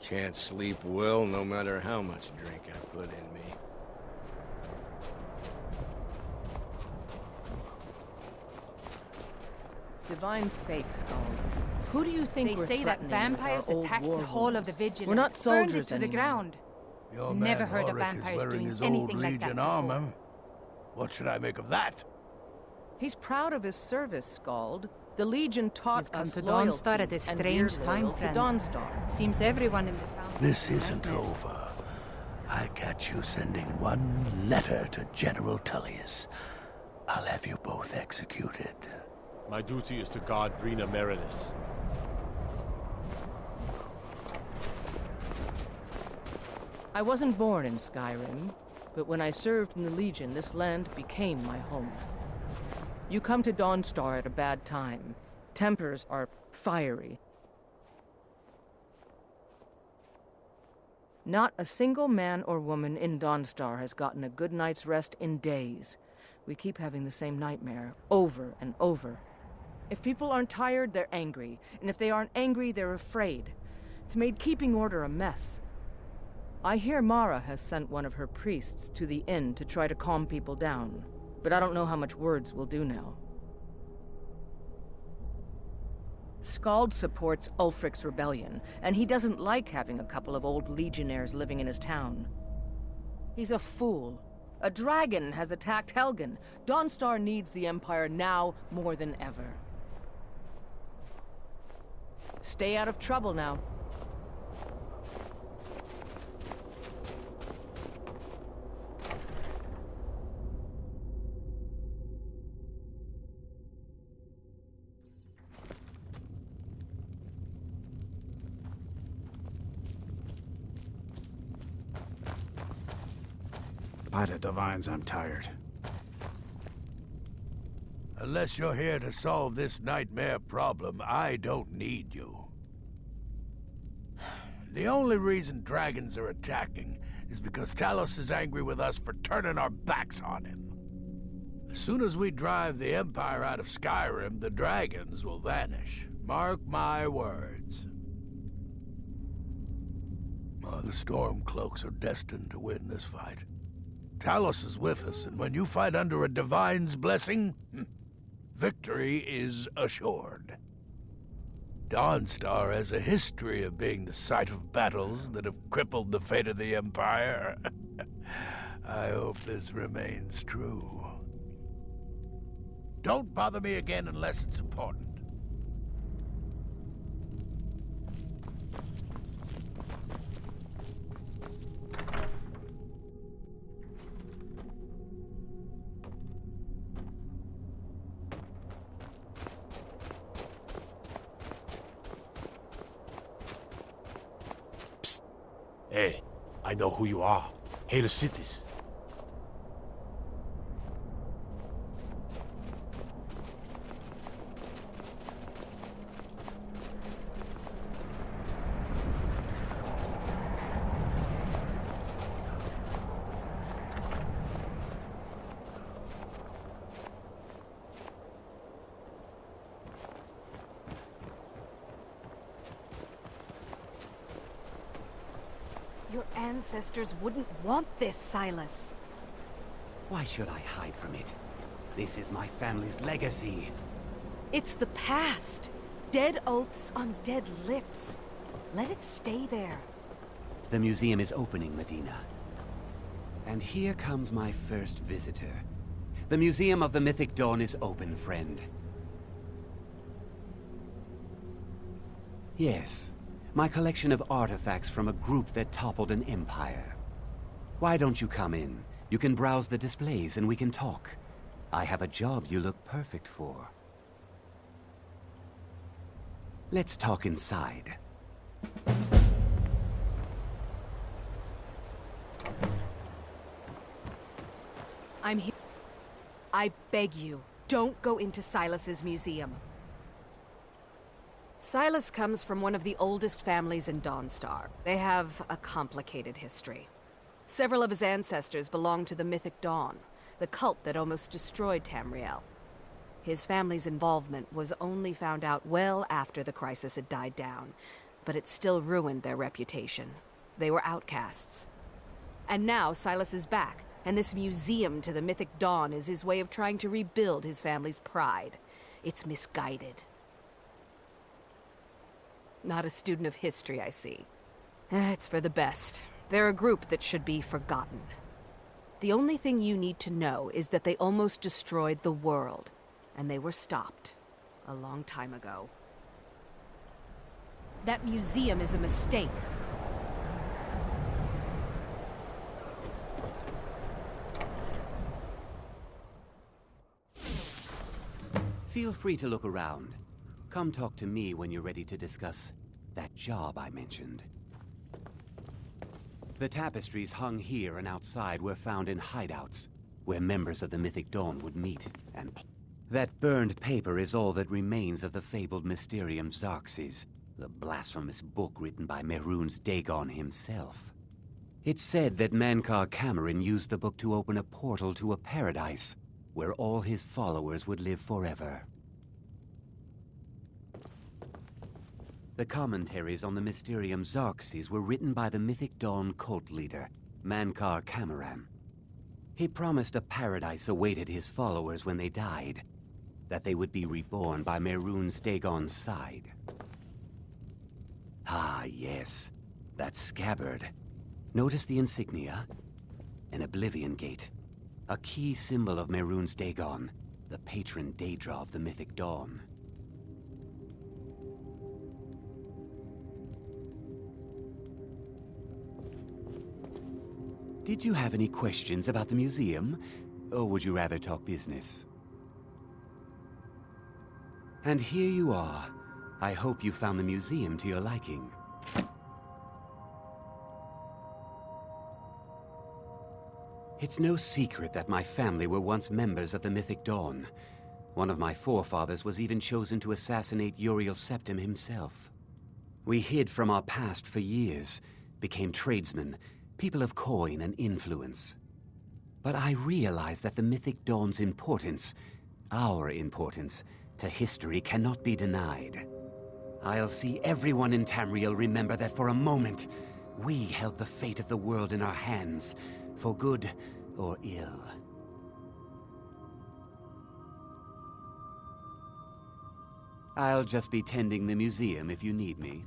Can't sleep well no matter how much drink I put in me. Divine's sake, Skull. Who do you think They we're say that threatening vampires with our old attacked war the Hall of wounds? the Vigilant. We're not burned it soldiers to the anymore. ground. Your Never man heard of Ulrich vampires is wearing doing his anything old like that Legion before. armor. What should I make of that? He's proud of his service, Scald. The Legion taught You've come us to loyalty, Dawnstar at a and strange we're time, loyal to friend. Dawnstar. Seems everyone in the town... This isn't over. I catch you sending one letter to General Tullius. I'll have you both executed. My duty is to guard Brina Meredith. I wasn't born in Skyrim, but when I served in the Legion, this land became my home. You come to Dawnstar at a bad time. Tempers are fiery. Not a single man or woman in Dawnstar has gotten a good night's rest in days. We keep having the same nightmare, over and over. If people aren't tired, they're angry. And if they aren't angry, they're afraid. It's made keeping order a mess. I hear Mara has sent one of her priests to the inn to try to calm people down. But I don't know how much words will do now. Skald supports Ulfric's rebellion, and he doesn't like having a couple of old legionnaires living in his town. He's a fool. A dragon has attacked Helgen. Dawnstar needs the Empire now more than ever. Stay out of trouble now. By the Divines, I'm tired. Unless you're here to solve this nightmare problem, I don't need you. The only reason dragons are attacking is because Talos is angry with us for turning our backs on him. As soon as we drive the Empire out of Skyrim, the dragons will vanish. Mark my words. Oh, the Stormcloaks are destined to win this fight. Talos is with us, and when you fight under a Divine's blessing, victory is assured. Dawnstar has a history of being the site of battles that have crippled the fate of the Empire. I hope this remains true. Don't bother me again unless it's important. Hey, I know who you are. Hail Cities. Your ancestors wouldn't want this, Silas. Why should I hide from it? This is my family's legacy. It's the past. Dead oaths on dead lips. Let it stay there. The museum is opening, Medina. And here comes my first visitor. The Museum of the Mythic Dawn is open, friend. Yes, my collection of artifacts from a group that toppled an empire. Why don't you come in? You can browse the displays and we can talk. I have a job you look perfect for. Let's talk inside. I'm here. I beg you, don't go into Silas's museum. Silas comes from one of the oldest families in Dawnstar. They have a complicated history. Several of his ancestors belonged to the Mythic Dawn, the cult that almost destroyed Tamriel. His family's involvement was only found out well after the crisis had died down. but it still ruined their reputation. They were outcasts. And now Silas is back, and this museum to the Mythic Dawn is his way of trying to rebuild his family's pride. It's misguided. Not a student of history, I see. It's for the best. They're a group that should be forgotten. The only thing you need to know is that they almost destroyed the world, and they were stopped a long time ago. That museum is a mistake. Feel free to look around. Come talk to me when you're ready to discuss that job I mentioned. The tapestries hung here and outside were found in hideouts, where members of the Mythic Dawn would meet and that burned paper is all that remains of the fabled Mysterium Xerxes, the blasphemous book written by Mehrunes Dagon himself. It's said that Mankar Cameron used the book to open a portal to a paradise, where all his followers would live forever. The commentaries on the Mysterium Xerxes were written by the Mythic Dawn cult leader, Mankar Cameron. He promised a paradise awaited his followers when they died, that they would be reborn by Mehrunes Dagon's side. Ah, yes, that scabbard. Notice the insignia? An Oblivion Gate, a key symbol of Mehrunes Dagon, the patron Daedra of the Mythic Dawn. Did you have any questions about the museum, or would you rather talk business? And here you are. I hope you found the museum to your liking. It's no secret that my family were once members of the Mythic Dawn. One of my forefathers was even chosen to assassinate Uriel Septim himself. We hid from our past for years, became tradesmen, people of coin and influence. But I realized that the Mythic Dawn's importance, our importance, to history cannot be denied. I'll see everyone in Tamriel remember that for a moment, we held the fate of the world in our hands, for good or ill. I'll just be tending the museum if you need me.